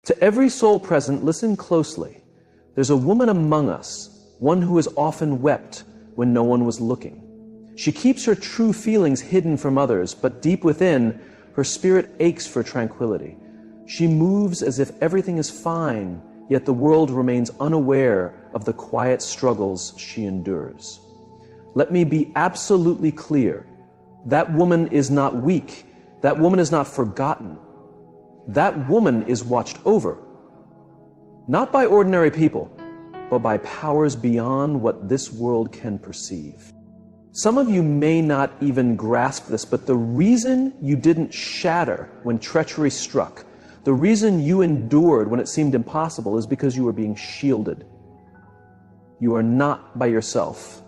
To every soul present, listen closely. There's a woman among us, one who has often wept when no one was looking. She keeps her true feelings hidden from others, but deep within, her spirit aches for tranquility. She moves as if everything is fine, yet the world remains unaware of the quiet struggles she endures. Let me be absolutely clear. That woman is not weak. That woman is not forgotten. That woman is watched over, not by ordinary people, but by powers beyond what this world can perceive. Some of you may not even grasp this, but the reason you didn't shatter when treachery struck, the reason you endured when it seemed impossible, is because you were being shielded. You are not by yourself.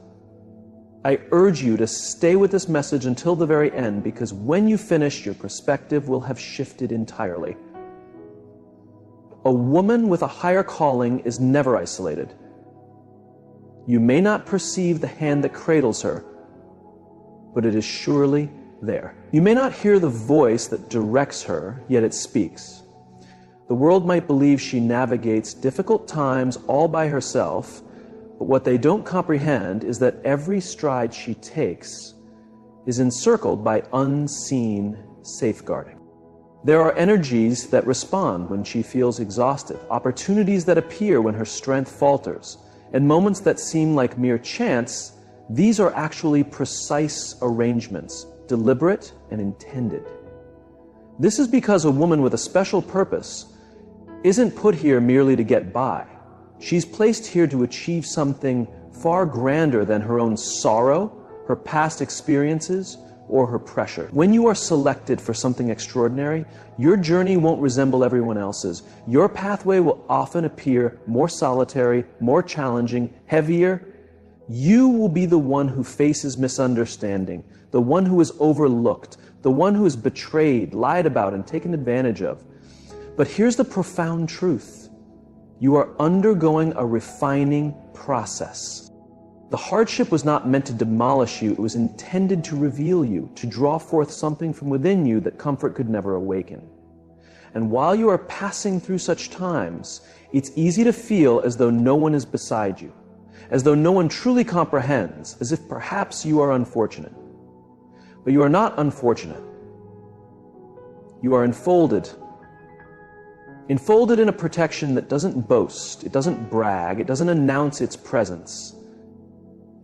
I urge you to stay with this message until the very end, because when you finish, your perspective will have shifted entirely. A woman with a higher calling is never isolated. You may not perceive the hand that cradles her, but it is surely there. You may not hear the voice that directs her, yet it speaks. The world might believe she navigates difficult times all by herself, but what they don't comprehend is that every stride she takes is encircled by unseen safeguarding. There are energies that respond when she feels exhausted, opportunities that appear when her strength falters, and moments that seem like mere chance. These are actually precise arrangements, deliberate and intended. This is because a woman with a special purpose isn't put here merely to get by. She's placed here to achieve something far grander than her own sorrow, her past experiences, or her pressure. When you are selected for something extraordinary, your journey won't resemble everyone else's. Your pathway will often appear more solitary, more challenging, heavier. You will be the one who faces misunderstanding, the one who is overlooked, the one who is betrayed, lied about, and taken advantage of. But here's the profound truth. You are undergoing a refining process. The hardship was not meant to demolish you. It was intended to reveal you, to draw forth something from within you that comfort could never awaken. And while you are passing through such times, it's easy to feel as though no one is beside you, as though no one truly comprehends, as if perhaps you are unfortunate. But you are not unfortunate. You are enfolded in a protection that doesn't boast, it doesn't brag, it doesn't announce its presence,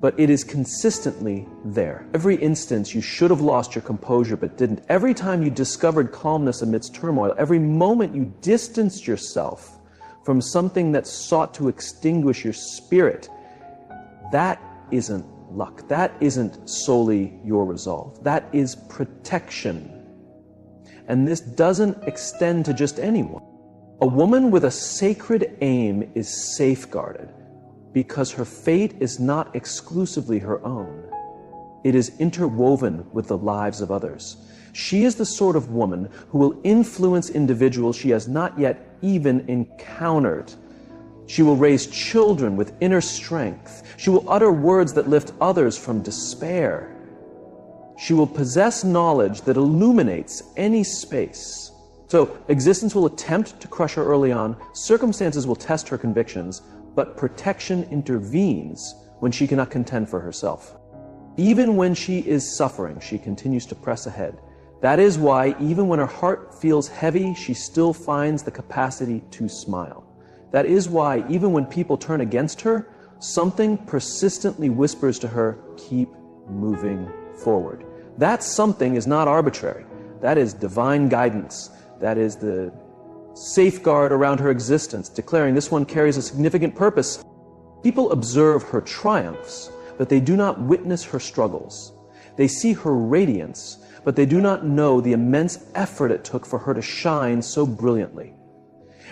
but it is consistently there. Every instance you should have lost your composure but didn't. Every time you discovered calmness amidst turmoil, every moment you distanced yourself from something that sought to extinguish your spirit, that isn't luck. That isn't solely your resolve. That is protection. And this doesn't extend to just anyone. A woman with a sacred aim is safeguarded because her fate is not exclusively her own. It is interwoven with the lives of others. She is the sort of woman who will influence individuals she has not yet even encountered. She will raise children with inner strength. She will utter words that lift others from despair. She will possess knowledge that illuminates any space. So existence will attempt to crush her early on, circumstances will test her convictions, but protection intervenes when she cannot contend for herself. Even when she is suffering, she continues to press ahead. That is why, even when her heart feels heavy, she still finds the capacity to smile. That is why, even when people turn against her, something persistently whispers to her, keep moving forward. That something is not arbitrary. That is divine guidance. That is the safeguard around her existence, declaring this one carries a significant purpose. People observe her triumphs, but they do not witness her struggles. They see her radiance, but they do not know the immense effort it took for her to shine so brilliantly.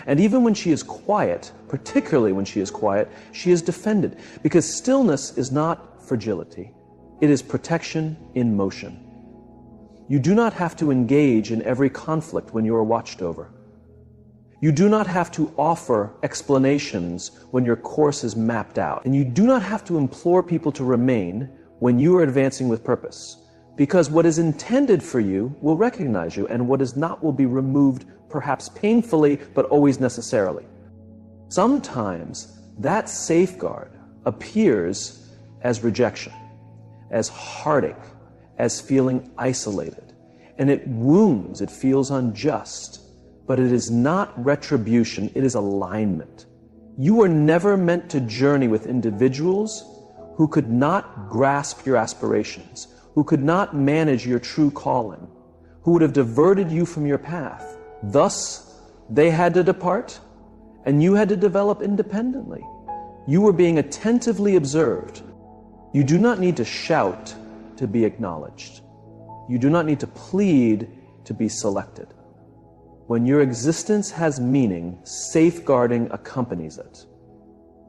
And even when she is quiet, particularly when she is quiet, she is defended, because stillness is not fragility. It is protection in motion. You do not have to engage in every conflict when you are watched over. You do not have to offer explanations when your course is mapped out. And you do not have to implore people to remain when you are advancing with purpose. Because what is intended for you will recognize you, and what is not will be removed perhaps painfully, but always necessarily. Sometimes that safeguard appears as rejection, as heartache, as feeling isolated, and it wounds, it feels unjust, but it is not retribution, it is alignment. You were never meant to journey with individuals who could not grasp your aspirations, who could not manage your true calling, who would have diverted you from your path. Thus, they had to depart, and you had to develop independently. You were being attentively observed. You do not need to shout to be acknowledged. You do not need to plead to be selected. When your existence has meaning, safeguarding accompanies it.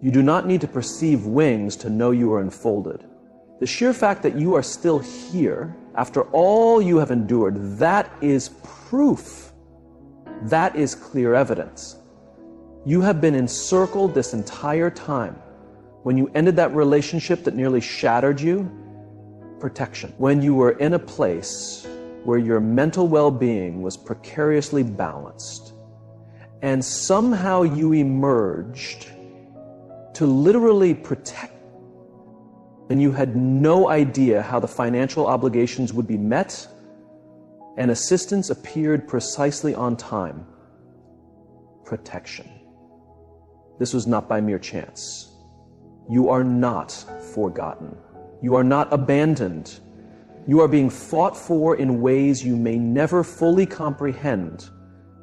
You do not need to perceive wings to know you are enfolded. The sheer fact that you are still here, after all you have endured, that is proof. That is clear evidence. You have been encircled this entire time. When you ended that relationship that nearly shattered you, protection. When you were in a place where your mental well-being was precariously balanced, and somehow you emerged to literally protect, and you had no idea how the financial obligations would be met, and assistance appeared precisely on time. Protection. This was not by mere chance. You are not forgotten. You are not abandoned. You are being fought for in ways you may never fully comprehend.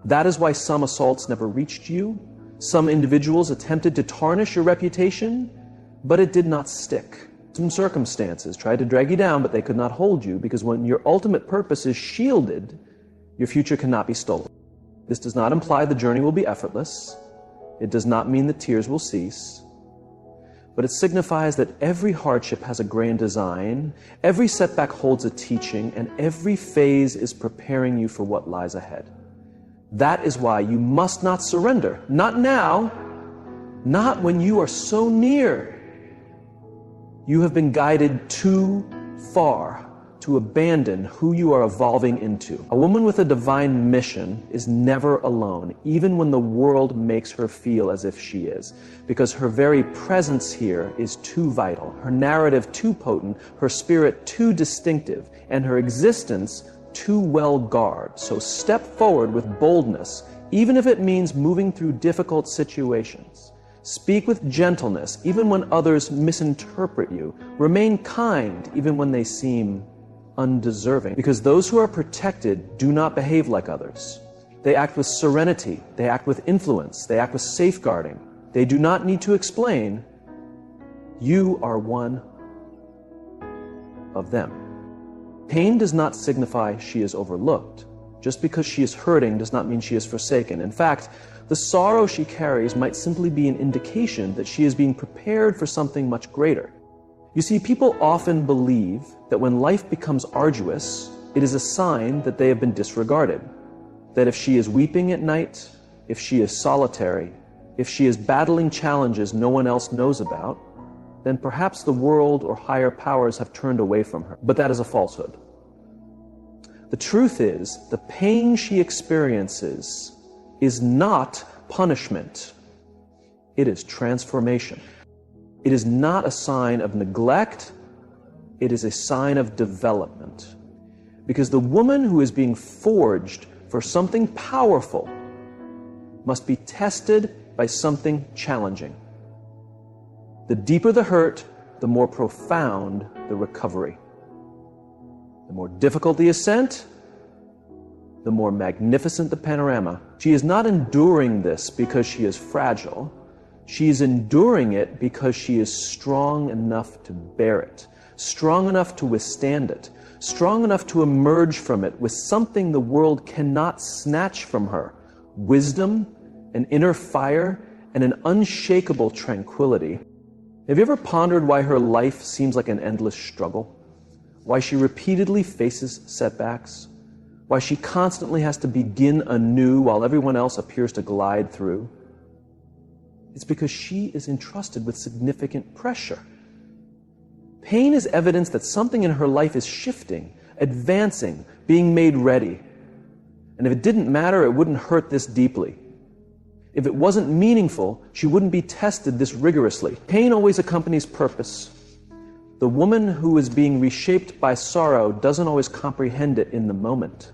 That is why some assaults never reached you. Some individuals attempted to tarnish your reputation, but it did not stick. Some circumstances tried to drag you down, but they could not hold you, because when your ultimate purpose is shielded, your future cannot be stolen. This does not imply the journey will be effortless. It does not mean that tears will cease. But it signifies that every hardship has a grand design, every setback holds a teaching, and every phase is preparing you for what lies ahead. That is why you must not surrender. Not now, not when you are so near. You have been guided too far to abandon who you are evolving into. A woman with a divine mission is never alone, even when the world makes her feel as if she is, because her very presence here is too vital, her narrative too potent, her spirit too distinctive, and her existence too well guarded. So step forward with boldness, even if it means moving through difficult situations. Speak with gentleness, even when others misinterpret you. Remain kind, even when they seem undeserving, because those who are protected do not behave like others. They act with serenity, they act with influence, they act with safeguarding. They do not need to explain. You are one of them. Pain does not signify she is overlooked. Just because she is hurting does not mean she is forsaken. In fact, the sorrow she carries might simply be an indication that she is being prepared for something much greater. You see, people often believe that when life becomes arduous, it is a sign that they have been disregarded. That if she is weeping at night, if she is solitary, if she is battling challenges no one else knows about, then perhaps the world or higher powers have turned away from her. But that is a falsehood. The truth is, the pain she experiences is not punishment. It is transformation. It is not a sign of neglect. It is a sign of development. Because the woman who is being forged for something powerful must be tested by something challenging. The deeper the hurt, the more profound the recovery. The more difficult the ascent, the more magnificent the panorama. She is not enduring this because she is fragile. She is enduring it because she is strong enough to bear it, strong enough to withstand it, strong enough to emerge from it with something the world cannot snatch from her: wisdom, an inner fire, and an unshakable tranquility. Have you ever pondered why her life seems like an endless struggle? Why she repeatedly faces setbacks? Why she constantly has to begin anew while everyone else appears to glide through? It's because she is entrusted with significant pressure. Pain is evidence that something in her life is shifting, advancing, being made ready. And if it didn't matter, it wouldn't hurt this deeply. If it wasn't meaningful, she wouldn't be tested this rigorously. Pain always accompanies purpose. The woman who is being reshaped by sorrow doesn't always comprehend it in the moment.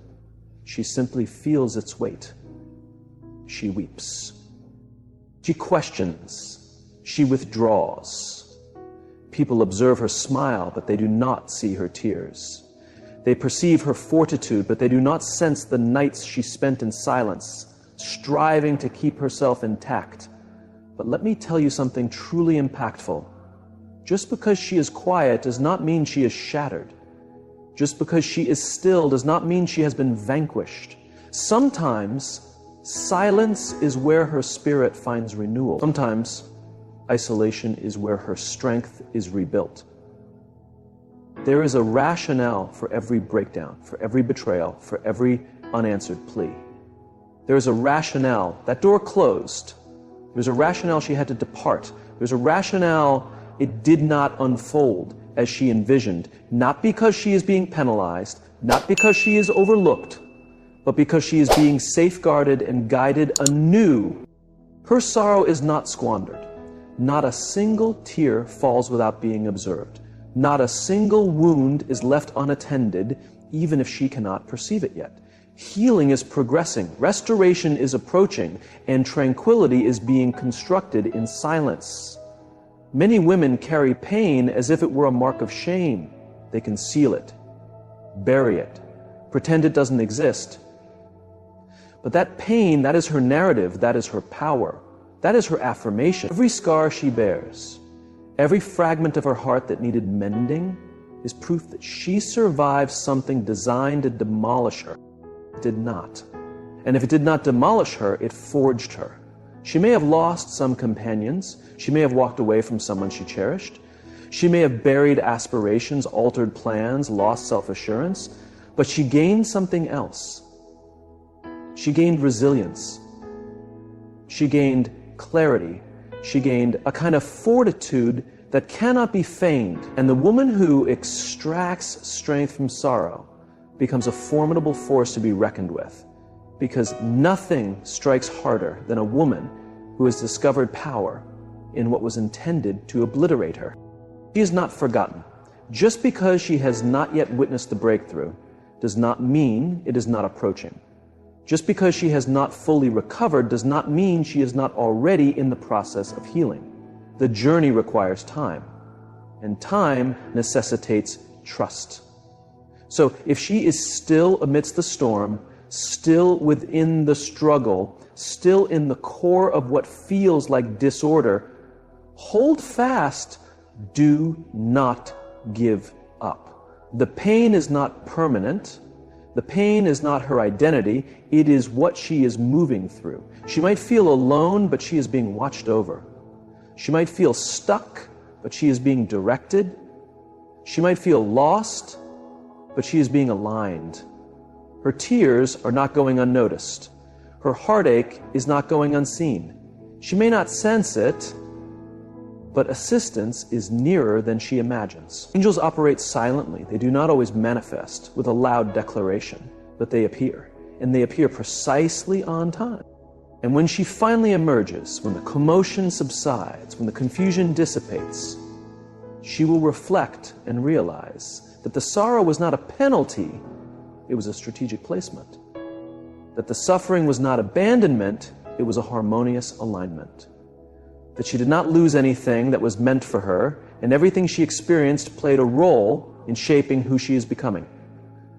She simply feels its weight. She weeps. She questions. She withdraws. People observe her smile, but they do not see her tears. They perceive her fortitude, but they do not sense the nights she spent in silence, striving to keep herself intact. But let me tell you something truly impactful. Just because she is quiet does not mean she is shattered. Just because she is still does not mean she has been vanquished. Sometimes silence is where her spirit finds renewal. Sometimes isolation is where her strength is rebuilt. There is a rationale for every breakdown, for every betrayal, for every unanswered plea. There is a rationale. That door closed. There's a rationale she had to depart. There's a rationale it did not unfold as she envisioned, not because she is being penalized, not because she is overlooked, but because she is being safeguarded and guided anew. Her sorrow is not squandered. Not a single tear falls without being observed. Not a single wound is left unattended, even if she cannot perceive it yet. Healing is progressing, restoration is approaching, and tranquility is being constructed in silence. Many women carry pain as if it were a mark of shame. They conceal it, bury it, pretend it doesn't exist. But that pain, that is her narrative, that is her power, that is her affirmation. Every scar she bears, every fragment of her heart that needed mending, is proof that she survived something designed to demolish her. It did not. And if it did not demolish her, it forged her. She may have lost some companions. She may have walked away from someone she cherished. She may have buried aspirations, altered plans, lost self-assurance, but she gained something else. She gained resilience. She gained clarity. She gained a kind of fortitude that cannot be feigned. And the woman who extracts strength from sorrow becomes a formidable force to be reckoned with, because nothing strikes harder than a woman who has discovered power in what was intended to obliterate her. She is not forgotten. Just because she has not yet witnessed the breakthrough does not mean it is not approaching. Just because she has not fully recovered does not mean she is not already in the process of healing. The journey requires time, and time necessitates trust. So if she is still amidst the storm, still within the struggle, still in the core of what feels like disorder, hold fast. Do not give up. The pain is not permanent. The pain is not her identity. It is what she is moving through. She might feel alone, but she is being watched over. She might feel stuck, but she is being directed. She might feel lost, but she is being aligned. Her tears are not going unnoticed. Her heartache is not going unseen. She may not sense it, but assistance is nearer than she imagines. Angels operate silently. They do not always manifest with a loud declaration, but they appear, and they appear precisely on time. And when she finally emerges, when the commotion subsides, when the confusion dissipates, she will reflect and realize that the sorrow was not a penalty, it was a strategic placement. That the suffering was not abandonment, it was a harmonious alignment. That she did not lose anything that was meant for her, and everything she experienced played a role in shaping who she is becoming.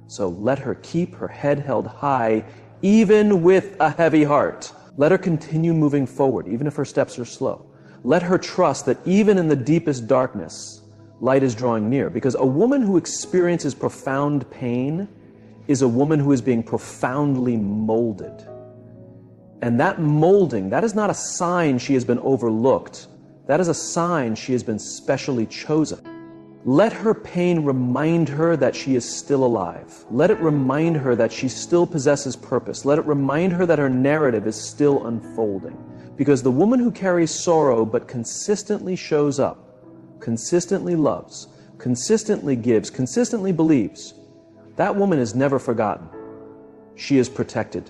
So let her keep her head held high, even with a heavy heart. Let her continue moving forward, even if her steps are slow. Let her trust that even in the deepest darkness, light is drawing near, because a woman who experiences profound pain is a woman who is being profoundly molded. And that molding, that is not a sign she has been overlooked. That is a sign she has been specially chosen. Let her pain remind her that she is still alive. Let it remind her that she still possesses purpose. Let it remind her that her narrative is still unfolding. Because the woman who carries sorrow but consistently shows up, consistently loves, consistently gives, consistently believes, that woman is never forgotten. she is protected.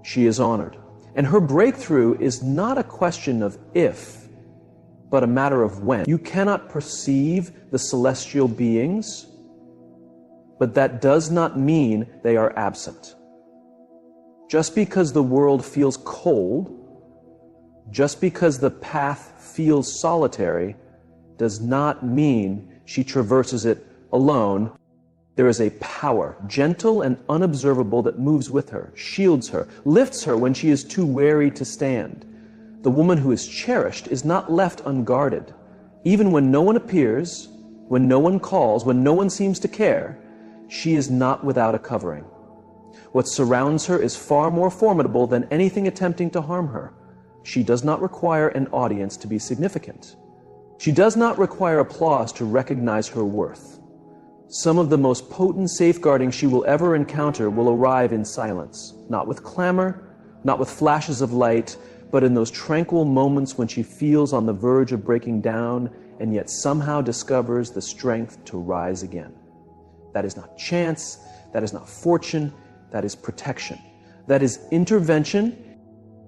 She is honored. And her breakthrough is not a question of if, but a matter of when. You cannot perceive the celestial beings, but that does not mean they are absent. Just because the world feels cold, just because the path feels solitary, does not mean she traverses it alone. There is a power, gentle and unobservable, that moves with her, shields her, lifts her when she is too wary to stand. The woman who is cherished is not left unguarded. Even when no one appears, when no one calls, when no one seems to care, she is not without a covering. What surrounds her is far more formidable than anything attempting to harm her. She does not require an audience to be significant. She does not require applause to recognize her worth. Some of the most potent safeguarding she will ever encounter will arrive in silence, not with clamor, not with flashes of light, but in those tranquil moments when she feels on the verge of breaking down and yet somehow discovers the strength to rise again. That is not chance, that is not fortune, that is protection. That is intervention.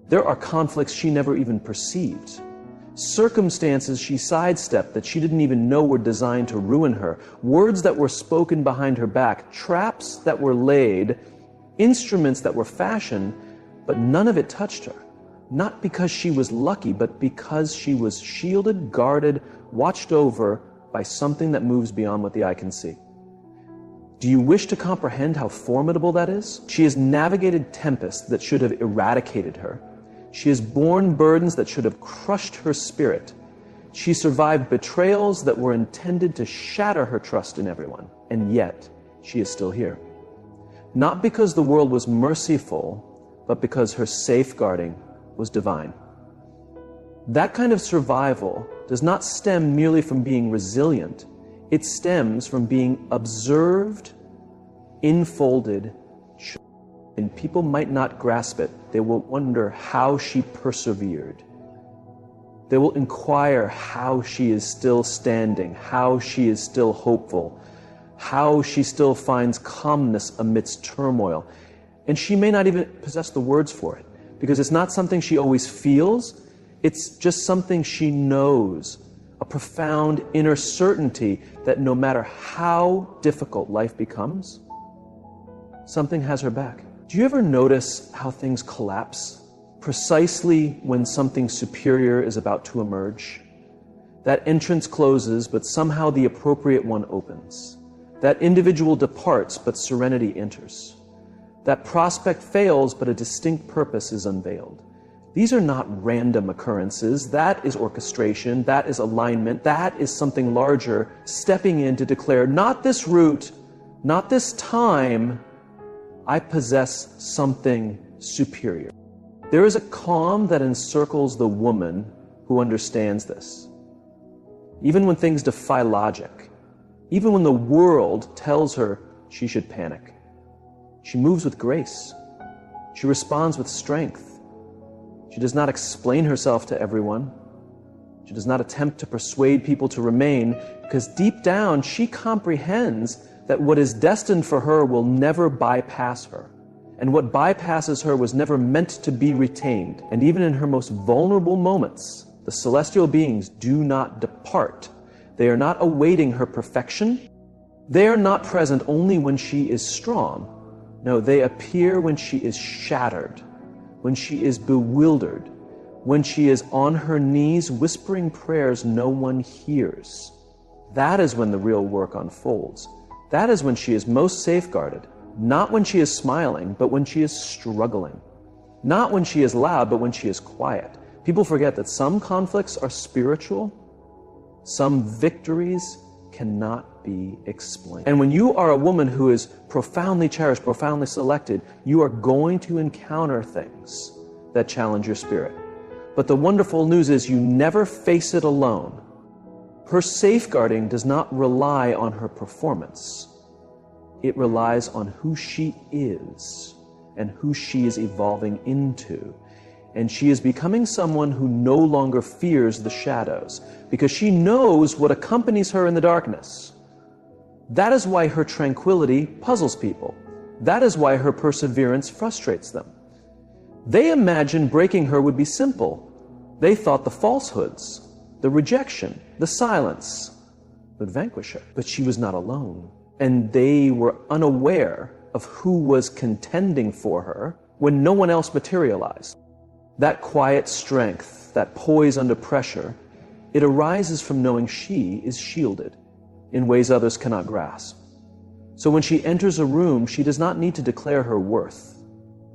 There are conflicts she never even perceived. Circumstances she sidestepped that she didn't even know were designed to ruin her. Words that were spoken behind her back. Traps that were laid. Instruments that were fashioned, but none of it touched her. Not because she was lucky, but because she was shielded, guarded, watched over by something that moves beyond what the eye can see. Do you wish to comprehend how formidable that is? She has navigated tempests that should have eradicated her. She has borne burdens that should have crushed her spirit. She survived betrayals that were intended to shatter her trust in everyone. And yet, she is still here. Not because the world was merciful, but because her safeguarding was divine. That kind of survival does not stem merely from being resilient. It stems from being observed, enfolded, and people might not grasp it. They will wonder how she persevered. They will inquire how she is still standing, how she is still hopeful, how she still finds calmness amidst turmoil. And she may not even possess the words for it, because it's not something she always feels. It's just something she knows, a profound inner certainty that no matter how difficult life becomes, something has her back. Do you ever notice how things collapse precisely when something superior is about to emerge? That entrance closes, but somehow the appropriate one opens. That individual departs, but serenity enters. That prospect fails, but a distinct purpose is unveiled. These are not random occurrences. That is orchestration. That is alignment. That is something larger stepping in to declare, not this route, not this time, I possess something superior. There is a calm that encircles the woman who understands this. Even when things defy logic, even when the world tells her she should panic, she moves with grace. She responds with strength. She does not explain herself to everyone. She does not attempt to persuade people to remain, because deep down she comprehends that what is destined for her will never bypass her. And what bypasses her was never meant to be retained. And even in her most vulnerable moments, the celestial beings do not depart. They are not awaiting her perfection. They are not present only when she is strong. No, they appear when she is shattered, when she is bewildered, when she is on her knees whispering prayers no one hears. That is when the real work unfolds. That is when she is most safeguarded, not when she is smiling, but when she is struggling. Not when she is loud, but when she is quiet. People forget that some conflicts are spiritual, some victories cannot be explained. And when you are a woman who is profoundly cherished, profoundly selected, you are going to encounter things that challenge your spirit. But the wonderful news is you never face it alone. Her safeguarding does not rely on her performance. It relies on who she is and who she is evolving into. And she is becoming someone who no longer fears the shadows, because she knows what accompanies her in the darkness. That is why her tranquility puzzles people. That is why her perseverance frustrates them. They imagined breaking her would be simple. They thought the falsehoods, the rejection, the silence would vanquish her. But she was not alone. And they were unaware of who was contending for her when no one else materialized. That quiet strength, that poise under pressure, it arises from knowing she is shielded in ways others cannot grasp. So when she enters a room, she does not need to declare her worth.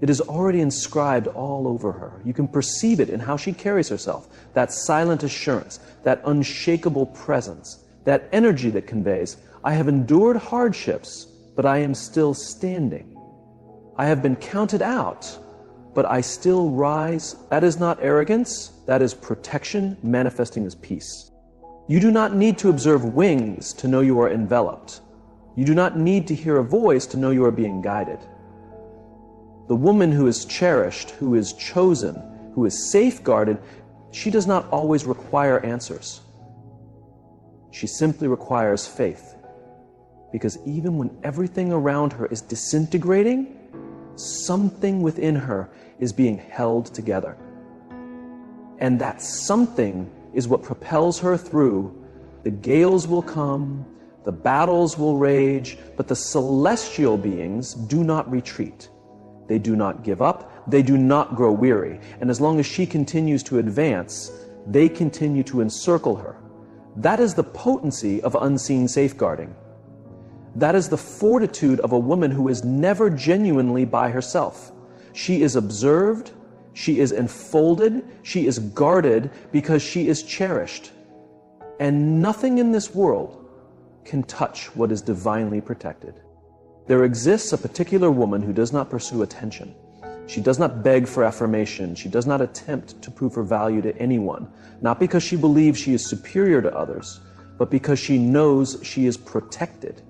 It is already inscribed all over her. You can perceive it in how she carries herself, that silent assurance, that unshakable presence, that energy that conveys, I have endured hardships, but I am still standing. I have been counted out, but I still rise. That is not arrogance, that is protection manifesting as peace. You do not need to observe wings to know you are enveloped. You do not need to hear a voice to know you are being guided. The woman who is cherished, who is chosen, who is safeguarded, she does not always require answers. She simply requires faith. Because even when everything around her is disintegrating, something within her is being held together. And that something is what propels her through. The gales will come, the battles will rage, but the celestial beings do not retreat. They do not give up, they do not grow weary. And as long as she continues to advance, they continue to encircle her. That is the potency of unseen safeguarding. That is the fortitude of a woman who is never genuinely by herself. She is observed, she is enfolded, she is guarded because she is cherished. And nothing in this world can touch what is divinely protected. There exists a particular woman who does not pursue attention. She does not beg for affirmation. She does not attempt to prove her value to anyone, not because she believes she is superior to others, but because she knows she is protected.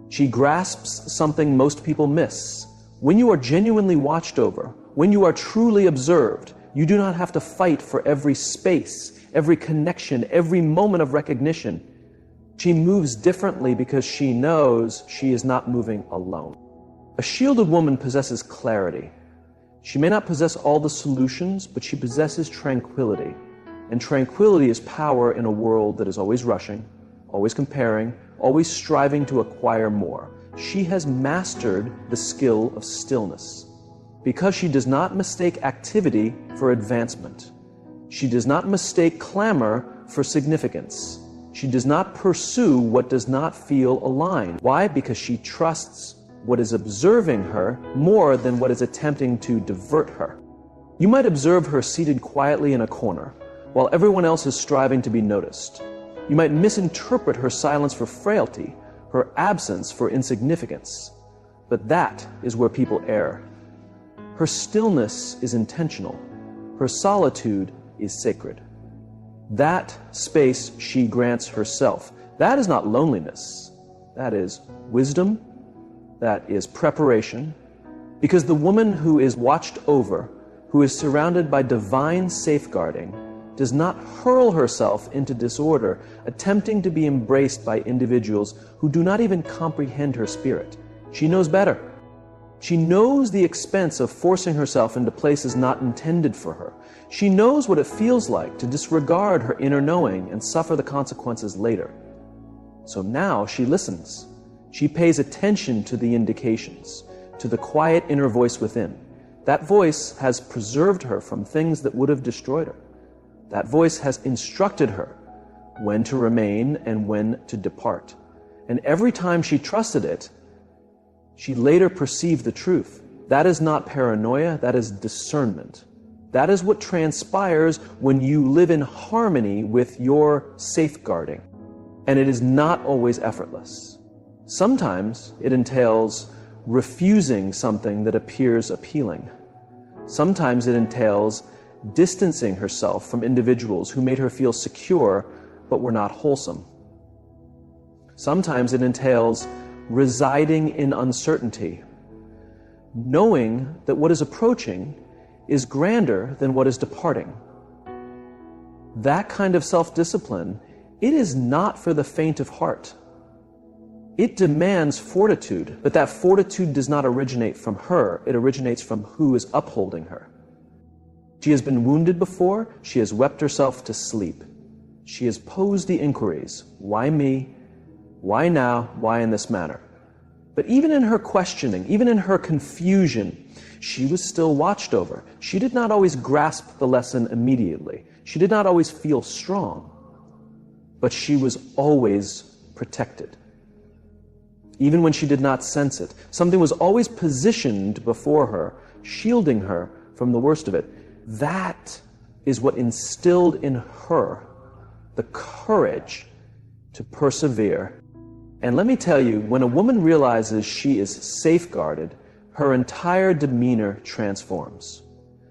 She grasps something most people miss. When you are genuinely watched over, when you are truly observed, you do not have to fight for every space, every connection, every moment of recognition. She moves differently because she knows she is not moving alone. A shielded woman possesses clarity. She may not possess all the solutions, but she possesses tranquility. And tranquility is power in a world that is always rushing, always comparing, always striving to acquire more. She has mastered the skill of stillness because she does not mistake activity for advancement. She does not mistake clamor for significance. She does not pursue what does not feel aligned. Why? Because she trusts what is observing her more than what is attempting to divert her. You might observe her seated quietly in a corner while everyone else is striving to be noticed. You might misinterpret her silence for frailty, her absence for insignificance. But that is where people err. Her stillness is intentional. Her solitude is sacred. That space she grants herself. That is not loneliness. That is wisdom. That is preparation. Because the woman who is watched over, who is surrounded by divine safeguarding, does not hurl herself into disorder, attempting to be embraced by individuals who do not even comprehend her spirit. She knows better. She knows the expense of forcing herself into places not intended for her. She knows what it feels like to disregard her inner knowing and suffer the consequences later. So now she listens. She pays attention to the indications, to the quiet inner voice within. That voice has preserved her from things that would have destroyed her. That voice has instructed her when to remain and when to depart. And every time she trusted it, she later perceived the truth. That is not paranoia, that is discernment. That is what transpires when you live in harmony with your safeguarding. And it is not always effortless. Sometimes it entails refusing something that appears appealing. Sometimes it entails distancing herself from individuals who made her feel secure but were not wholesome. Sometimes it entails residing in uncertainty, knowing that what is approaching is grander than what is departing. That kind of self-discipline, it is not for the faint of heart. It demands fortitude, but that fortitude does not originate from her. It originates from who is upholding her. She has been wounded before. She has wept herself to sleep. She has posed the inquiries. Why me? Why now? Why in this manner? But even in her questioning, even in her confusion, she was still watched over. She did not always grasp the lesson immediately. She did not always feel strong, but she was always protected. Even when she did not sense it, something was always positioned before her, shielding her from the worst of it. That is what instilled in her the courage to persevere. And let me tell you, when a woman realizes she is safeguarded, her entire demeanor transforms.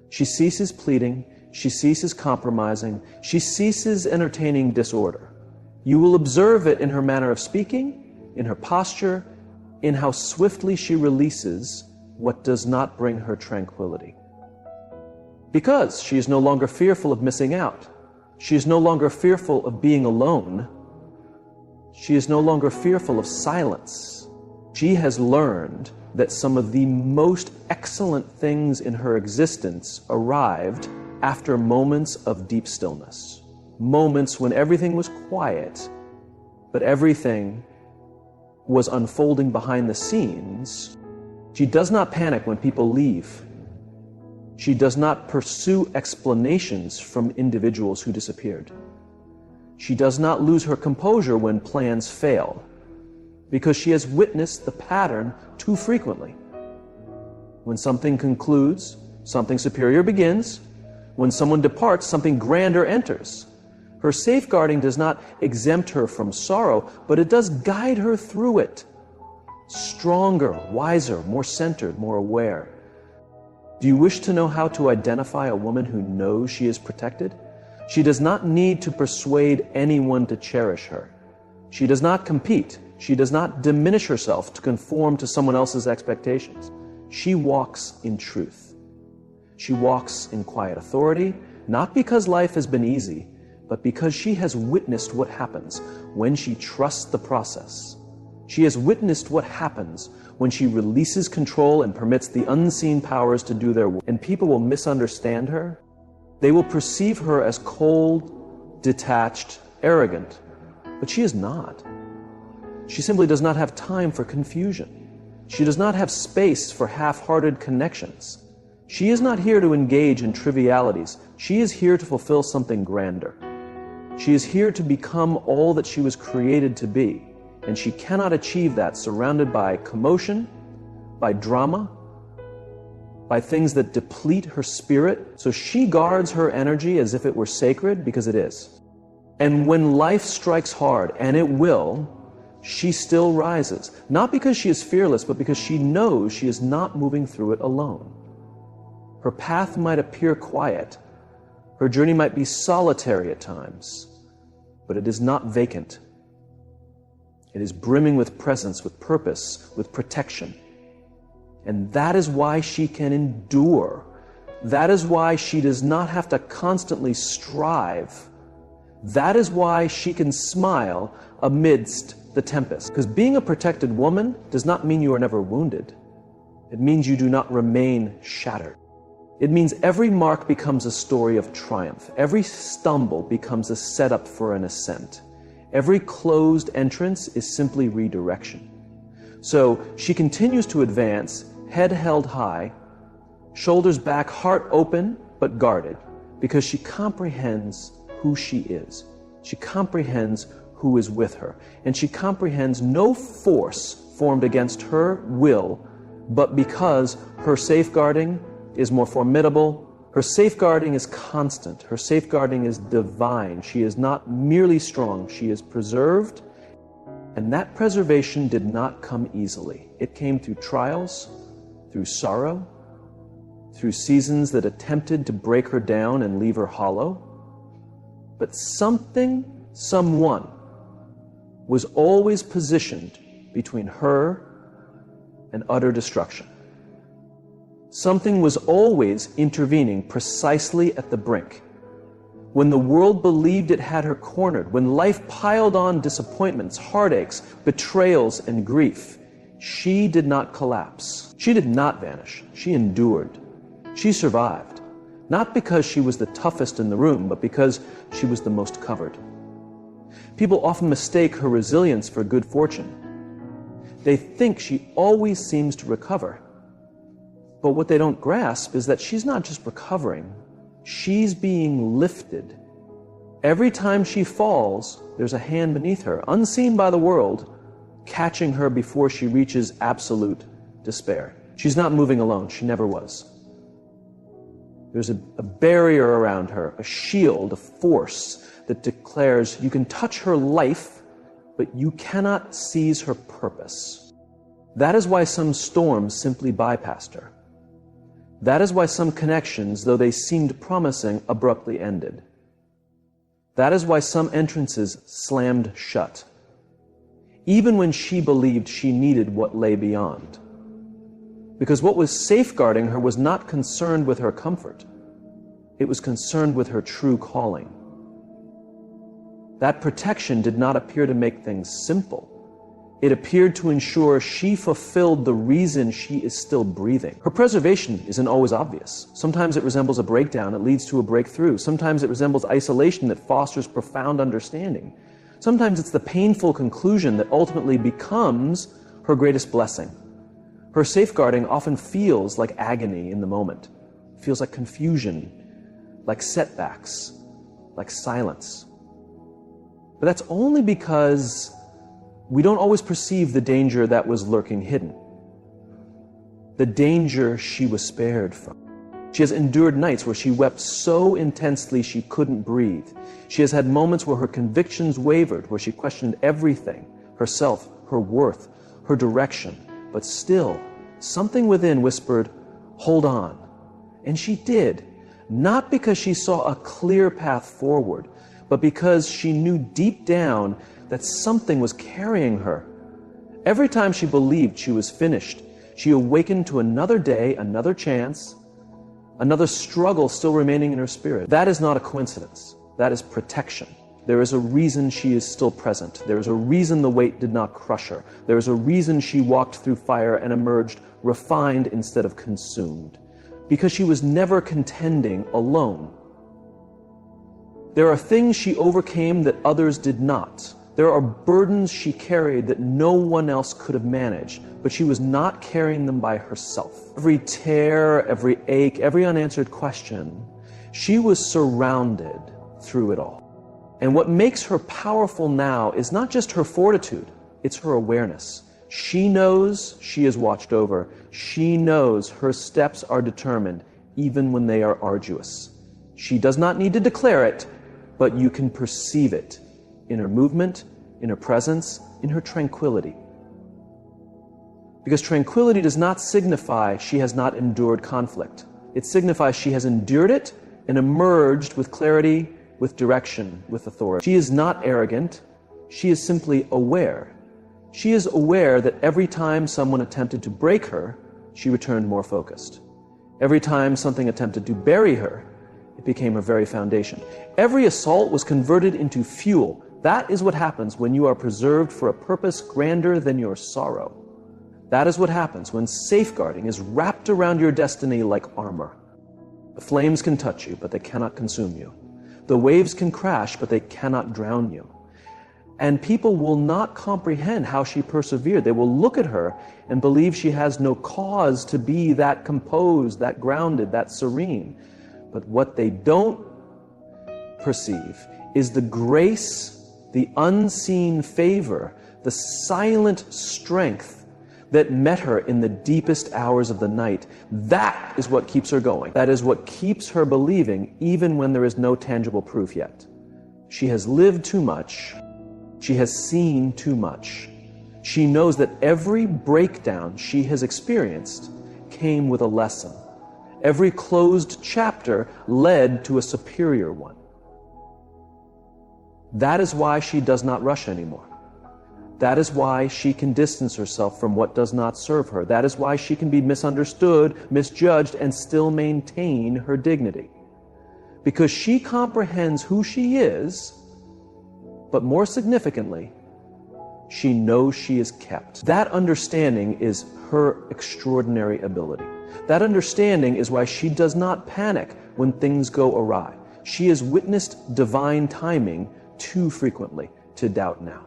She ceases pleading, she ceases compromising, she ceases entertaining disorder. You will observe it in her manner of speaking, in her posture, in how swiftly she releases what does not bring her tranquility. Because she is no longer fearful of missing out. She is no longer fearful of being alone. She is no longer fearful of silence. She has learned that some of the most excellent things in her existence arrived after moments of deep stillness. Moments when everything was quiet, but everything was unfolding behind the scenes. She does not panic when people leave. She does not pursue explanations from individuals who disappeared. She does not lose her composure when plans fail, because she has witnessed the pattern too frequently. When something concludes, something superior begins. When someone departs, something grander enters. Her safeguarding does not exempt her from sorrow, but it does guide her through it. Stronger, wiser, more centered, more aware. Do you wish to know how to identify a woman who knows she is protected? She does not need to persuade anyone to cherish her. She does not compete. She does not diminish herself to conform to someone else's expectations. She walks in truth. She walks in quiet authority, not because life has been easy, but because she has witnessed what happens when she trusts the process. She has witnessed what happens when she releases control and permits the unseen powers to do their work. And people will misunderstand her. They will perceive her as cold, detached, arrogant. But she is not. She simply does not have time for confusion. She does not have space for half-hearted connections. She is not here to engage in trivialities. She is here to fulfill something grander. She is here to become all that she was created to be, and she cannot achieve that surrounded by commotion, by drama, by things that deplete her spirit. So she guards her energy as if it were sacred, because it is. And when life strikes hard, and it will, she still rises, not because she is fearless, but because she knows she is not moving through it alone. Her path might appear quiet. Her journey might be solitary at times, but it is not vacant. It is brimming with presence, with purpose, with protection. And that is why she can endure. That is why she does not have to constantly strive. That is why she can smile amidst the tempest. Because being a protected woman does not mean you are never wounded. It means you do not remain shattered. It means every mark becomes a story of triumph. Every stumble becomes a setup for an ascent. Every closed entrance is simply redirection. So she continues to advance, head held high, shoulders back, heart open, but guarded, because she comprehends who she is. She comprehends who is with her. And she comprehends no force formed against her will, but because her safeguarding is more formidable. Her safeguarding is constant. Her safeguarding is divine. She is not merely strong. She is preserved. And that preservation did not come easily. It came through trials, through sorrow, through seasons that attempted to break her down and leave her hollow. But someone was always positioned between her and utter destruction. Something was always intervening precisely at the brink. When the world believed it had her cornered, when life piled on disappointments, heartaches, betrayals, and grief, she did not collapse. She did not vanish. She endured. She survived. Not because she was the toughest in the room, but because she was the most covered. People often mistake her resilience for good fortune. They think she always seems to recover. But what they don't grasp is that she's not just recovering, she's being lifted. Every time she falls, there's a hand beneath her, unseen by the world, catching her before she reaches absolute despair. She's not moving alone. She never was. There's a barrier around her, a shield, a force that declares you can touch her life, but you cannot seize her purpose. That is why some storms simply bypassed her. That is why some connections, though they seemed promising, abruptly ended. That is why some entrances slammed shut, even when she believed she needed what lay beyond. Because what was safeguarding her was not concerned with her comfort. It was concerned with her true calling. That protection did not appear to make things simple. It appeared to ensure she fulfilled the reason she is still breathing. Her preservation isn't always obvious. Sometimes it resembles a breakdown that leads to a breakthrough. Sometimes it resembles isolation that fosters profound understanding. Sometimes it's the painful conclusion that ultimately becomes her greatest blessing. Her safeguarding often feels like agony in the moment. It feels like confusion, like setbacks, like silence. But that's only because we don't always perceive the danger that was lurking hidden. The danger she was spared from. She has endured nights where she wept so intensely she couldn't breathe. She has had moments where her convictions wavered, where she questioned everything, herself, her worth, her direction. But still, something within whispered, "Hold on." And she did, not because she saw a clear path forward, but because she knew deep down that something was carrying her. Every time she believed she was finished, she awakened to another day, another chance, another struggle still remaining in her spirit. That is not a coincidence. That is protection. There is a reason she is still present. There is a reason the weight did not crush her. There is a reason she walked through fire and emerged refined instead of consumed. Because she was never contending alone. There are things she overcame that others did not. There are burdens she carried that no one else could have managed, but she was not carrying them by herself. Every tear, every ache, every unanswered question, she was surrounded through it all. And what makes her powerful now is not just her fortitude, it's her awareness. She knows she is watched over. She knows her steps are determined, even when they are arduous. She does not need to declare it, but you can perceive it in her movement, in her presence, in her tranquility. Because tranquility does not signify she has not endured conflict. It signifies she has endured it and emerged with clarity, with direction, with authority. She is not arrogant. She is simply aware. She is aware that every time someone attempted to break her, she returned more focused. Every time something attempted to bury her, it became her very foundation. Every assault was converted into fuel. That is what happens when you are preserved for a purpose grander than your sorrow. That is what happens when safeguarding is wrapped around your destiny like armor. The flames can touch you, but they cannot consume you. The waves can crash, but they cannot drown you. And people will not comprehend how she persevered. They will look at her and believe she has no cause to be that composed, that grounded, that serene. But what they don't perceive is the grace, the unseen favor, the silent strength that met her in the deepest hours of the night. That is what keeps her going. That is what keeps her believing, even when there is no tangible proof yet. She has lived too much. She has seen too much. She knows that every breakdown she has experienced came with a lesson. Every closed chapter led to a superior one. That is why she does not rush anymore. That is why she can distance herself from what does not serve her. That is why she can be misunderstood, misjudged, and still maintain her dignity. because she comprehends who she is, but more significantly, she knows she is kept. That understanding is her extraordinary ability. That understanding is why she does not panic when things go awry. She has witnessed divine timing too frequently to doubt now.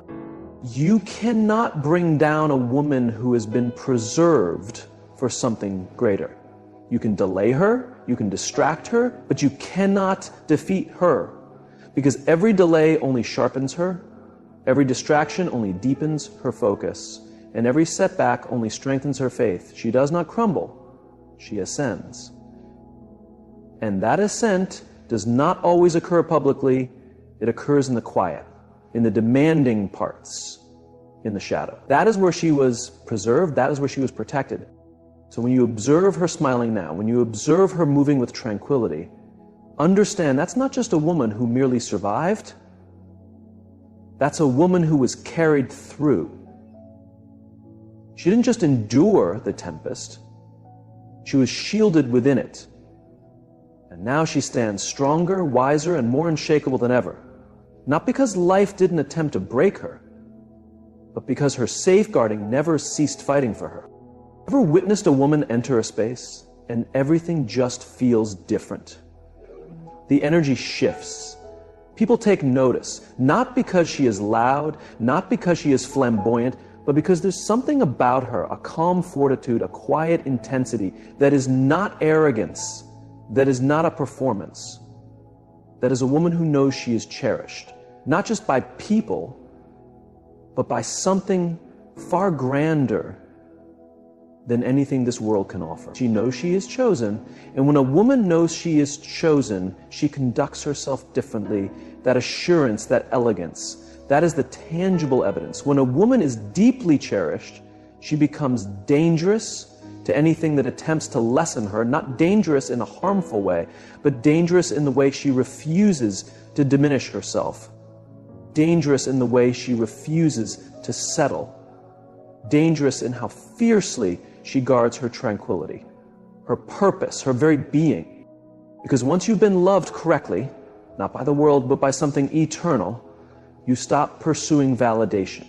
You cannot bring down a woman who has been preserved for something greater. You can delay her, you can distract her, but you cannot defeat her, because every delay only sharpens her, every distraction only deepens her focus, and every setback only strengthens her faith. She does not crumble, she ascends. And that ascent does not always occur publicly, it occurs in the quiet, in the demanding parts, in the shadow. That is where she was preserved, that is where she was protected. So when you observe her smiling now, when you observe her moving with tranquility, understand that's not just a woman who merely survived, that's a woman who was carried through. She didn't just endure the tempest, she was shielded within it. And now she stands stronger, wiser, and more unshakable than ever. Not because life didn't attempt to break her, but because her safeguarding never ceased fighting for her. Ever witnessed a woman enter a space and everything just feels different? The energy shifts. People take notice, not because she is loud, not because she is flamboyant, but because there's something about her, a calm fortitude, a quiet intensity that is not arrogance, that is not a performance, that is a woman who knows she is cherished, not just by people, but by something far grander than anything this world can offer. She knows she is chosen, and when a woman knows she is chosen, she conducts herself differently. That assurance, that elegance, that is the tangible evidence. When a woman is deeply cherished, she becomes dangerous to anything that attempts to lessen her, not dangerous in a harmful way, but dangerous in the way she refuses to diminish herself, dangerous in the way she refuses to settle, dangerous in how fiercely she guards her tranquility, her purpose, her very being. Because once you've been loved correctly, not by the world, but by something eternal, you stop pursuing validation.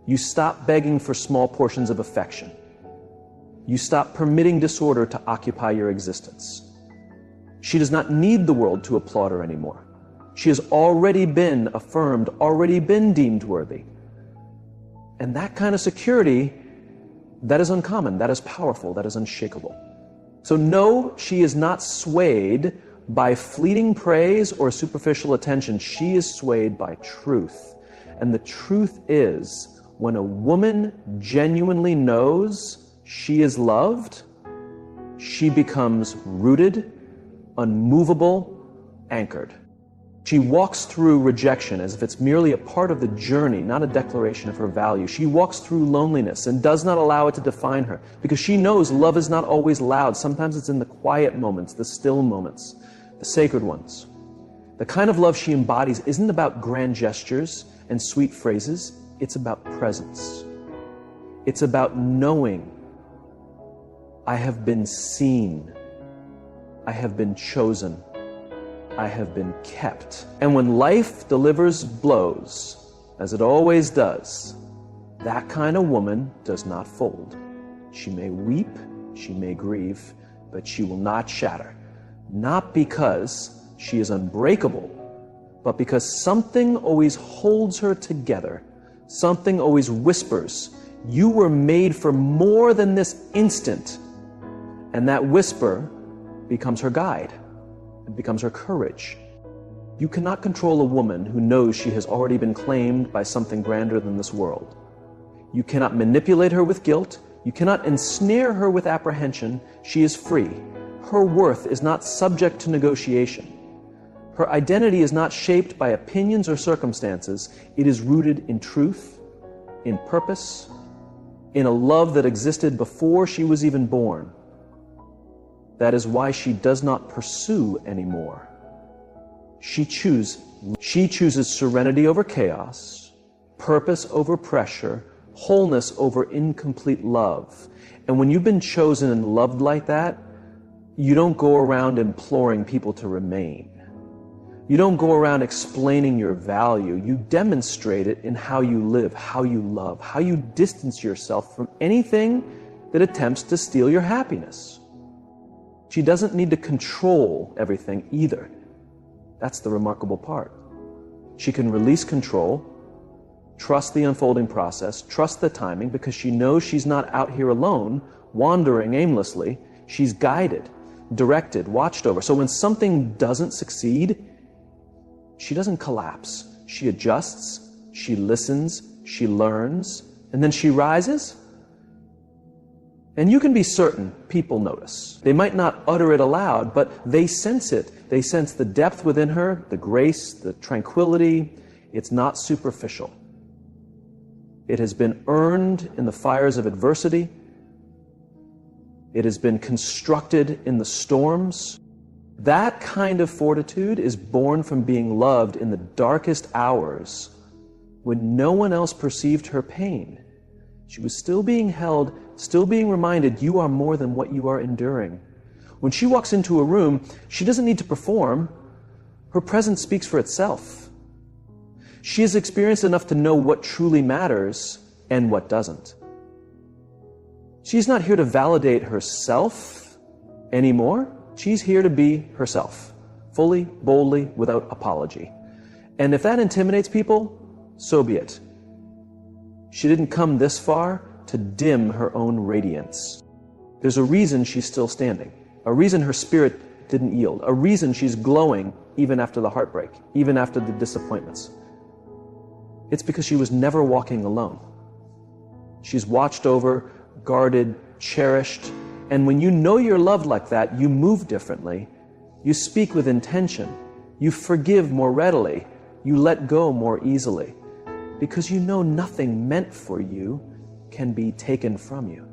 You stop begging for small portions of affection. You stop permitting disorder to occupy your existence. She does not need the world to applaud her anymore. She has already been affirmed, already been deemed worthy. And that kind of security, that is uncommon, that is powerful, that is unshakable. So no, she is not swayed by fleeting praise or superficial attention. She is swayed by truth. And the truth is, when a woman genuinely knows she is loved, she becomes rooted, unmovable, anchored. She walks through rejection as if it's merely a part of the journey, not a declaration of her value. She walks through loneliness and does not allow it to define her, because she knows love is not always loud. Sometimes it's in the quiet moments, the still moments, the sacred ones. The kind of love she embodies isn't about grand gestures and sweet phrases. It's about presence. It's about knowing I have been seen. I have been chosen. I have been kept. And when life delivers blows, as it always does, that kind of woman does not fold. She may weep, she may grieve, but she will not shatter. Not because she is unbreakable, but because something always holds her together. Something always whispers, you were made for more than this instant. And that whisper becomes her guide. It becomes her courage. You cannot control a woman who knows she has already been claimed by something grander than this world. You cannot manipulate her with guilt. You cannot ensnare her with apprehension. She is free. Her worth is not subject to negotiation. Her identity is not shaped by opinions or circumstances. It is rooted in truth, in purpose, in a love that existed before she was even born. That is why she does not pursue anymore. She chooses serenity over chaos, purpose over pressure, wholeness over incomplete love. And when you've been chosen and loved like that, You don't go around imploring people to remain. You don't go around explaining your value. You demonstrate it in how you live, how you love, how you distance yourself from anything that attempts to steal your happiness. She doesn't need to control everything either. That's the remarkable part. She can release control, trust the unfolding process, trust the timing, because she knows she's not out here alone, wandering aimlessly. She's guided, directed, watched over. So when something doesn't succeed, she doesn't collapse. She adjusts, she listens, she learns, and then she rises. And you can be certain people notice. They might not utter it aloud, but they sense it. They sense the depth within her, the grace, the tranquility. It's not superficial. It has been earned in the fires of adversity. It has been constructed in the storms. That kind of fortitude is born from being loved in the darkest hours when no one else perceived her pain. She was still being held, still being reminded, you are more than what you are enduring. When she walks into a room, she doesn't need to perform. Her presence speaks for itself. She is experienced enough to know what truly matters and what doesn't. She's not here to validate herself anymore. She's here to be herself, fully, boldly, without apology. And if that intimidates people, so be it. She didn't come this far to dim her own radiance. There's a reason she's still standing, a reason her spirit didn't yield, a reason she's glowing even after the heartbreak, even after the disappointments. It's because she was never walking alone. She's watched over, guarded, cherished. And when you know you're loved like that, you move differently. You speak with intention. You forgive more readily. You let go more easily. Because you know nothing meant for you can be taken from you.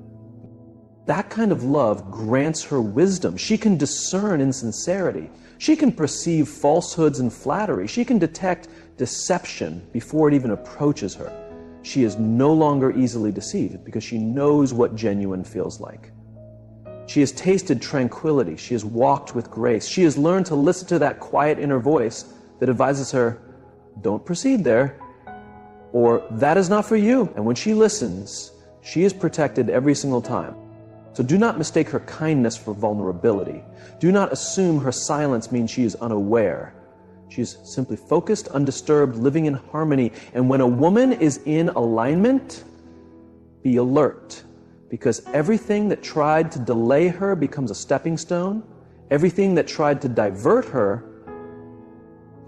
That kind of love grants her wisdom. She can discern insincerity. She can perceive falsehoods and flattery. She can detect deception before it even approaches her. She is no longer easily deceived because she knows what genuine feels like. She has tasted tranquility. She has walked with grace. She has learned to listen to that quiet inner voice that advises her, don't proceed there, or that is not for you. And when she listens, she is protected every single time. So do not mistake her kindness for vulnerability. Do not assume her silence means she is unaware. She is simply focused, undisturbed, living in harmony. And when a woman is in alignment, be alert. Because everything that tried to delay her becomes a stepping stone. Everything that tried to divert her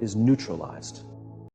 is neutralized.